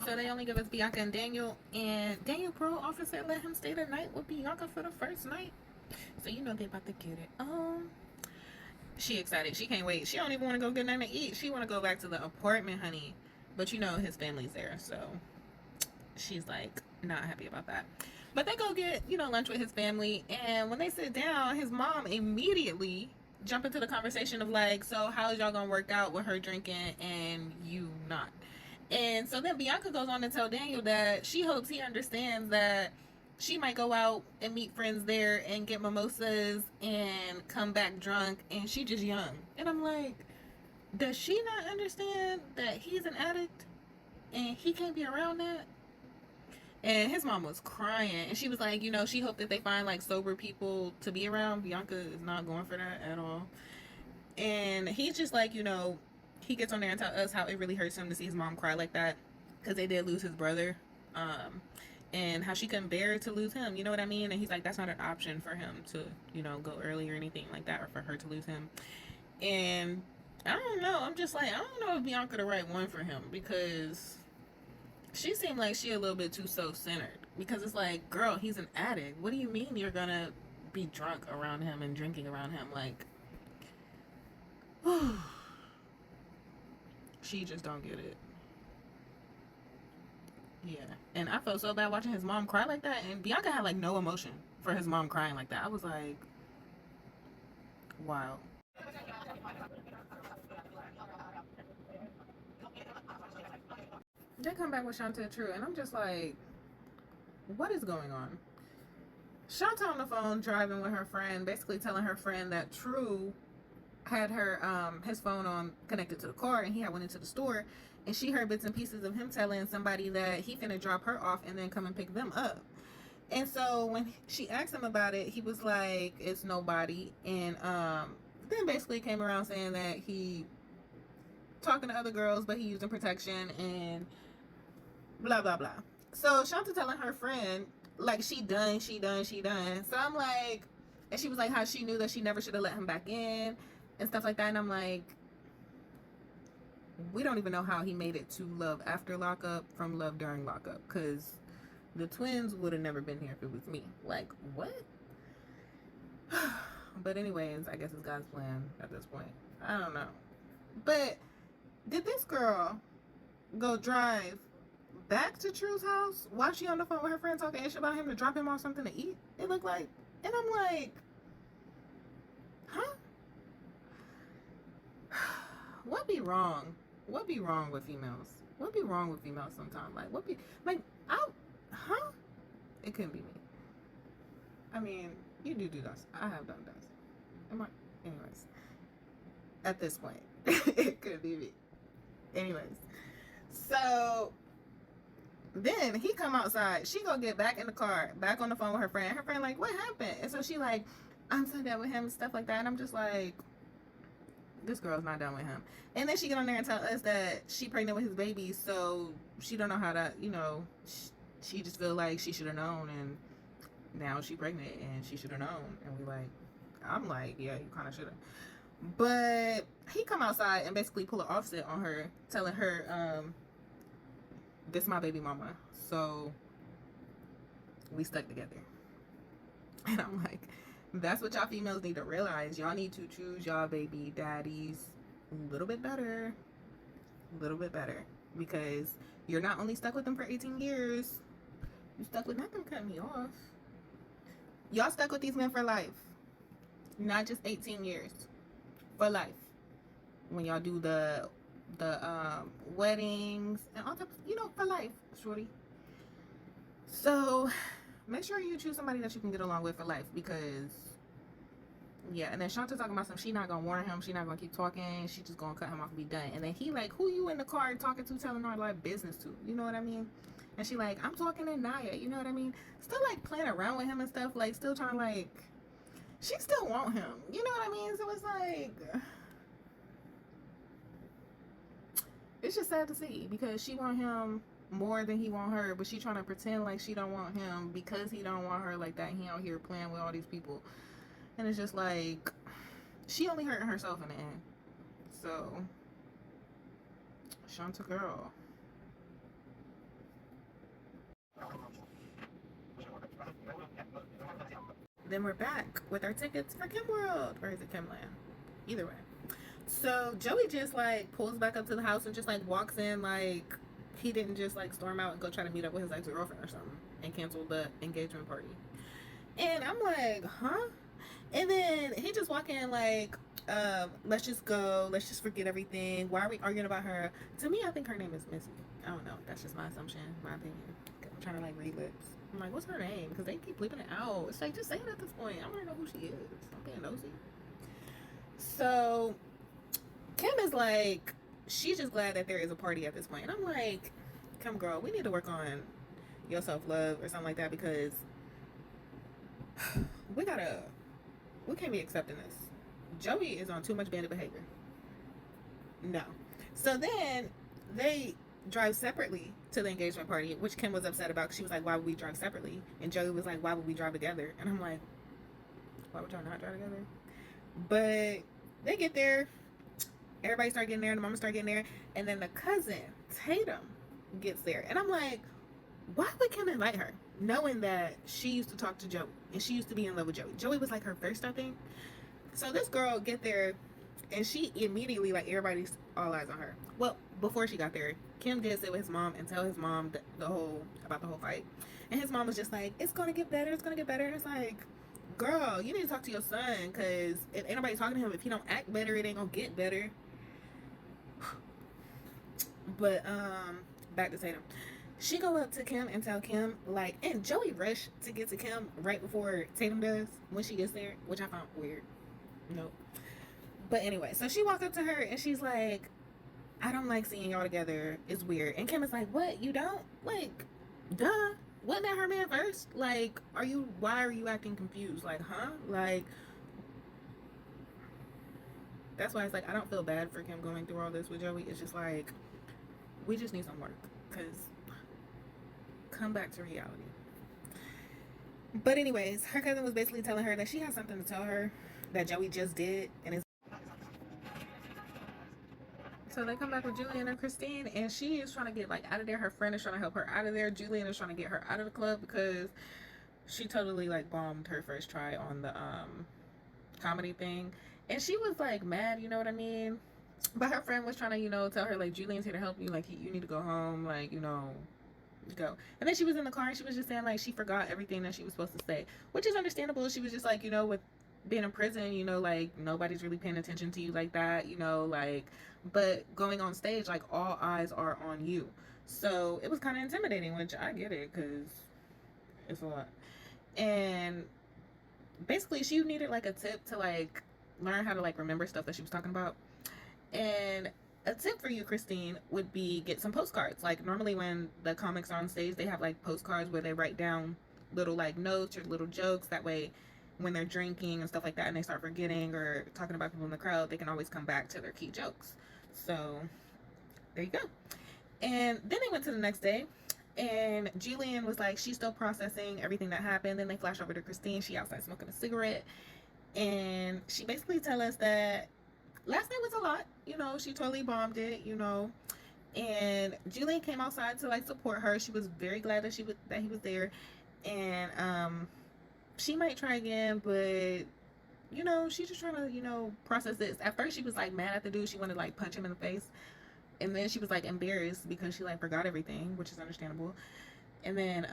So they only give us Bianca and Daniel. And Daniel parole officer let him stay the night with Bianca for the first night. So you know they about to get it. She excited. She can't wait. She don't even want to go get nothing to eat. She want to go back to the apartment, honey. But you know his family's there, so she's like not happy about that. But they go get, lunch with his family, and when they sit down, his mom immediately jump into the conversation of like, so how's y'all gonna work out with her drinking and you not? And so then Bianca goes on to tell Daniel that she hopes he understands that she might go out and meet friends there and get mimosas and come back drunk, and she just young. And I'm like, does she not understand that he's an addict and he can't be around that? And his mom was crying, and she was like, she hoped that they find like sober people to be around. Bianca is not going for that at all. And he's just like, he gets on there and tells us how it really hurts him to see his mom cry like that, because they did lose his brother, and how she couldn't bear to lose him, you know what I mean? And he's like, that's not an option for him to, go early or anything like that, or for her to lose him. And I don't know, I'm just like, I don't know if Bianca the right one for him, because she seemed like she a little bit too self-centered. Because it's like, girl, he's an addict. What do you mean you're gonna be drunk around him and drinking around him? Like, she just don't get it. Yeah. And I felt so bad watching his mom cry like that. And Bianca had like no emotion for his mom crying like that. I was like, wow. They come back with Shanta True, and I'm just like, what is going on? Shanta on the phone driving with her friend, basically telling her friend that True had her his phone on connected to the car, and he had went into the store, and she heard bits and pieces of him telling somebody that he finna drop her off and then come and pick them up. And so when she asked him about it, he was like, it's nobody. And then basically came around saying that he talking to other girls, but he using protection and blah blah blah. So Shanta telling her friend like she done. So I'm like, and she was like how she knew that she never should have let him back in and stuff like that. And I'm like, we don't even know how he made it to love after lockup from love during lockup, because the twins would have never been here if it was me. Like, what? But anyways, I guess it's God's plan at this point. I don't know. But did this girl go drive back to True's house while she on the phone with her friend talking ish about him to drop him off something to eat? It looked like. And I'm like, huh? What be wrong? What be wrong with females? What be wrong with females sometimes? Like, what be, like, huh? It couldn't be me. I mean, you do this. I have done this. Anyways, at this point, it could be me. Anyways, so then he come outside. She go get back in the car, back on the phone with her friend. Her friend like, what happened? And so she like, I'm so done with him and stuff like that. And I'm just like, this girl's not done with him. And then she get on there and tell us that she pregnant with his baby, so she don't know how to, she just feel like she should have known, and now she pregnant and she should have known. And I'm like, yeah, you kind of should have. But he come outside and basically pull an offset on her, telling her, this my baby mama, so we stuck together. And I'm like, that's what y'all females need to realize. Y'all need to choose y'all baby daddies a little bit better. Because you're not only stuck with them for 18 years, you stuck with, not them cutting me off. Y'all stuck with these men for life. Not just 18 years. For life. When y'all do the weddings and all types, for life, shorty. So make sure you choose somebody that you can get along with for life, because yeah. And then Shanta talking about she not gonna warn him, she not gonna keep talking, she just gonna cut him off and be done. And then he like, who you in the car talking to, telling her like business to, you know what I mean? And she like, I'm talking to Naya, you know what I mean? Still like playing around with him and stuff, like still trying like, she still want him, you know what I mean? So it's like, it's just sad to see, because she want him more than he want her, but she trying to pretend like she don't want him because he don't want her like that. He out here playing with all these people, and it's just like, she only hurting herself in the end. So Shanta girl, then we're back with our tickets for Kim World. Or is it Kimland? Either way. So Joey just like pulls back up to the house and just like walks in like he didn't just like storm out and go try to meet up with his ex-girlfriend or something and cancel the engagement party. And I'm like, huh? And then he just walk in like, let's just go, let's just forget everything. Why are we arguing about her? To me, I think her name is Missy. I don't know. That's just my assumption, my opinion. I'm trying to like read lips. I'm like, what's her name? Because they keep bleeping it out. It's like, just say it at this point. I want to know who she is. I'm being nosy. So Kim is like, she's just glad that there is a party at this point. And I'm like, Kim, girl, we need to work on your self-love or something like that, because we can't be accepting this. Joey is on too much bandit behavior. No. So then they drive separately to the engagement party, which Kim was upset about. She was like, why would we drive separately? And Joey was like, why would we drive together? And I'm like, why would y'all not drive together? But they get there. Everybody start getting there. The mama start getting there. And then the cousin, Tatum, gets there. And I'm like, why would Kim invite her? Knowing that she used to talk to Joey. And she used to be in love with Joey. Joey was like her first, I think. So this girl get there. And she immediately, like, everybody's all eyes on her. Well, before she got there, Kim did sit with his mom and tell his mom about the whole fight. And his mom was just like, it's going to get better. It's going to get better. And it's like, girl, you need to talk to your son. Because if ain't nobody talking to him, if he don't act better, it ain't going to get better. But, back to Tatum. She go up to Kim and tell Kim, like, and Joey rushed to get to Kim right before Tatum does when she gets there, which I found weird. Nope. But anyway, so she walks up to her and she's like, I don't like seeing y'all together. It's weird. And Kim is like, what? You don't? Like, duh. Wasn't that her man first? Like, why are you acting confused? Like, huh? Like, that's why it's like, I don't feel bad for Kim going through all this with Joey. It's just like, we just need some work. Because, come back to reality. But anyways, her cousin was basically telling her that she has something to tell her that Joey just did. And it's so they come back with Julian and Christine, and she is trying to get like out of there. Her friend is trying to help her out of there. Julian is trying to get her out of the club because she totally like bombed her first try on the comedy thing. And she was like mad, you know what I mean? But her friend was trying to, you know, tell her like, Julian's here to help you, like you need to go home, like, you know, go. And then she was in the car and she was just saying like she forgot everything that she was supposed to say, which is understandable. She was just like, you know, with being in prison, you know, like nobody's really paying attention to you like that, you know, like, but going on stage, like all eyes are on you. So it was kind of intimidating, which I get it because it's a lot. And basically she needed like a tip to like learn how to like remember stuff that she was talking about. And a tip for you, Christine, would be get some postcards. Like normally when the comics are on stage, they have like postcards where they write down little like notes or little jokes. That way when they're drinking and stuff like that and they start forgetting or talking about people in the crowd, they can always come back to their key jokes. So there you go. And then they went to the next day and Julian was like, she's still processing everything that happened. Then they flash over to Christine. She outside smoking a cigarette. And she basically tell us that last night was a lot, you know, she totally bombed it, you know. And Julian came outside to like support her. She was very glad that he was there. And she might try again, but you know, she's just trying to, you know, process this. At first she was like mad at the dude. She wanted to like punch him in the face. And then she was like embarrassed because she like forgot everything, which is understandable. And then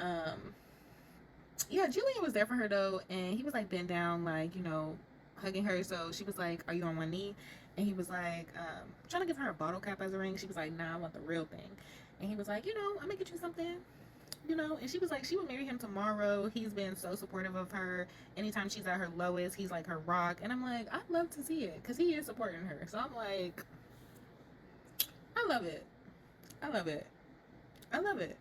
yeah, Julian was there for her though, and he was like bent down, like, you know, hugging her. So she was like, are you on one knee? And he was like trying to give her a bottle cap as a ring. She was like, nah, I want the real thing. And he was like, you know, I'm gonna get you something, you know. And she was like, she would marry him tomorrow. He's been so supportive of her. Anytime she's at her lowest, he's like her rock. And I'm like, I'd love to see it because he is supporting her. So I'm like, I love it. I love it. I love it.